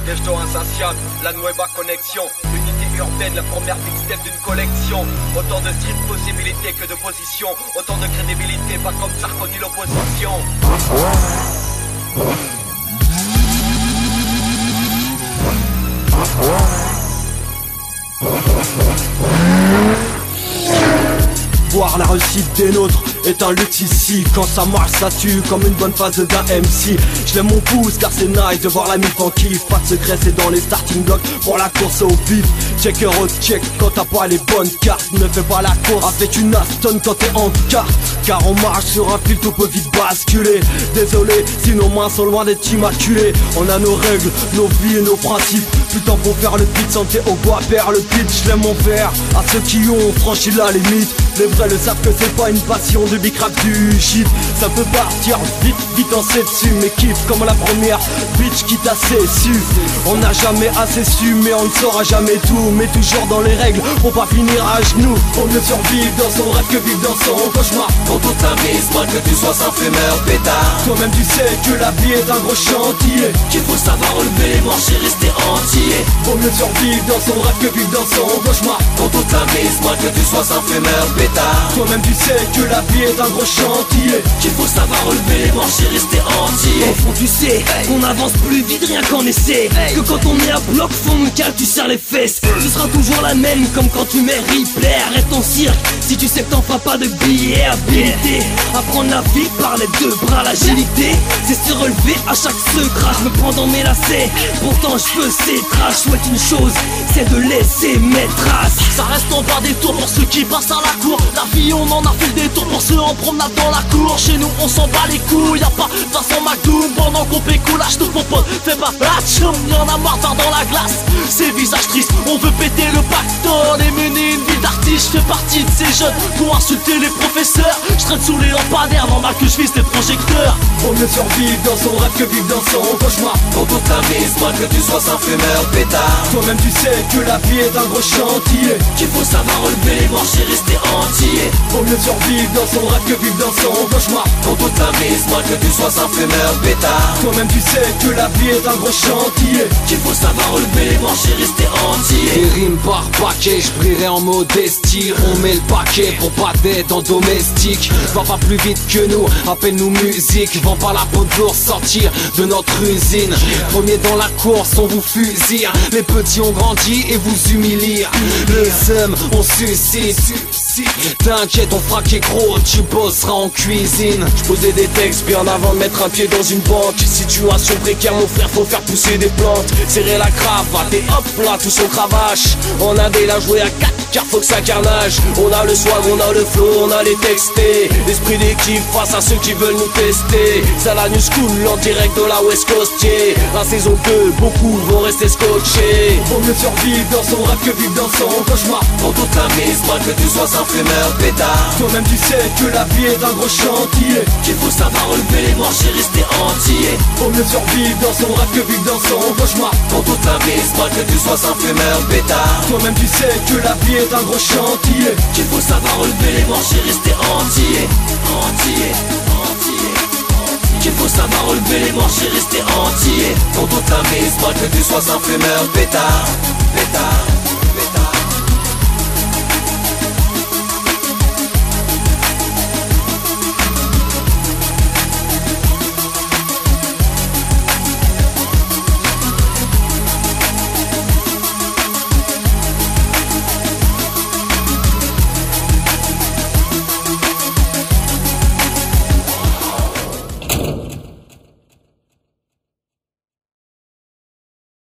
Esto insatiable, la nueva connexion. Unité urbaine, la première mixtape d'une collection. Autant de street possibilités que de positions. Autant de crédibilité, pas comme Sarkozy l'opposition. Voir la réussite des nôtres est un luxe ici. Quand ça marche ça tue comme une bonne phase d'un MC. Je lève mon pouce car c'est nice de voir la mif en kiff. Pas de secret, c'est dans les starting blocks pour la course au bif. Check or check quand t'as pas les bonnes cartes. Ne fais pas la course avec une Aston quand t'es en carte. Car on marche sur un fil, tout peut vite basculer. Désolé si nos mains sont loin d'être immaculées. On a nos règles, nos vies et nos principes. Plus de temps pour faire le pitch, santé au bois, perd le pitch. Je lève mon verre à ceux qui ont franchi la limite. Les vrais le savent que c'est pas une passion du big rap du shit. Ça peut partir vite, vite en sait dessus. Mais kiffe comme la première bitch qui t'a su. On n'a jamais assez su mais on ne saura jamais tout. Mais toujours dans les règles pour pas finir à genoux. Vaut mieux survivre dans son rêve que vivre dans son cauchemar. Quand toute la mise, moins que tu sois un fumeur pétard. Toi-même tu sais que la vie est un gros chantier. Qu'il faut savoir relever les manches et rester entier. Vaut mieux survivre dans son rêve que vivre dans son cauchemar. Quand toute la mise, moins que tu sois un fumeur pétard. Toi-même tu sais que la vie est un gros chantier. Qu'il faut savoir relever les manches et rester entier. Au fond tu sais qu'on avance plus vite rien qu'en essai. Que quand on est à bloc fond cal tu serres les fesses. Ce sera toujours la même comme quand tu mets replay. Arrête ton cirque si tu sais que t'en feras pas de billets. Habilité à prendre la vie par les deux bras. L'agilité c'est se relever à chaque secret. Je me prends dans mes lacets, pourtant je veux ces traces. Souhaite une chose, c'est de laisser mes traces. Ça reste en bas des tours pour ceux qui passent à la cour. La vie on en a fait des tours pour ceux en promenade dans la cour. Chez nous on s'en bat les couilles, y'a pas Vincent McDoom. Pendant qu'on pécoule, lâche ton popote, fais pas hatchoum. Y'en a marre dans la glace, ces visages tristes. On veut péter le pactole et mener une vie d'artiste. Je fais partie de ces jeunes pour insulter les professeurs. Je traîne sous les lampadaires, normal que je vise les projecteurs. Vaut mieux survivre dans son rêve que vivre dans son cauchemar. Quand toute la mise, moins que tu sois un fumeur pétard. Toi-même tu sais que la vie est un gros chantier. Qu'il faut savoir relever les manches et rester entier. Vaut mieux survivre dans son rêve que vivre dans son cauchemar. Quand toute la mise, moins que tu sois un fumeur pétard. Toi-même tu sais que la vie est un gros chantier. Qu'il faut savoir relever les manches et rester entier. Des rimes par paquet, je brillerai en modestie. On met le paquet pour pas d'être en domestique. Va pas plus vite que nous, appelle-nous musique. Vends pas la peau de l'ours, sortir de notre usine. Premier dans la course, on vous fusille. Les petits ont grandi et vous humilient. Le seum, on suscite. T'inquiète, on fera qu'est gros, tu bosseras en cuisine. J'posais des textes bien avant de mettre un pied dans une banque. Situation précaire, mon frère, faut faire pousser des plantes. Serrer la cravate et hop là, tous on cravache. On a déjà joué à 4 car faut que ça carnage. On a le swag, on a le flow, on a les textés. L'esprit d'équipe face à ceux qui veulent nous tester. C'est la new school en direct de la West Coast, yeah. La saison 2, beaucoup vont rester scotchés. Vaut mieux survivre dans son rêve que vivre dans son cauchemar. Quand toute la mise, moins que tu sois un fumeur pétard. Toi-même tu sais que la vie est un gros chantier. Qu'il faut savoir relever les manches et rester entier. Vaut mieux survivre dans son rêve que vivre dans son cauchemar. Quand toute la mise, moins que tu sois un fumeur pétard. Toi-même tu sais que la vie est un gros chantier. Qu'il faut savoir relever les manches et rester entier. Entier, entier. Qu'il faut savoir relever les manches et rester entier. Quand toute la mise, moins que tu sois un fumeur pétard. Pétard.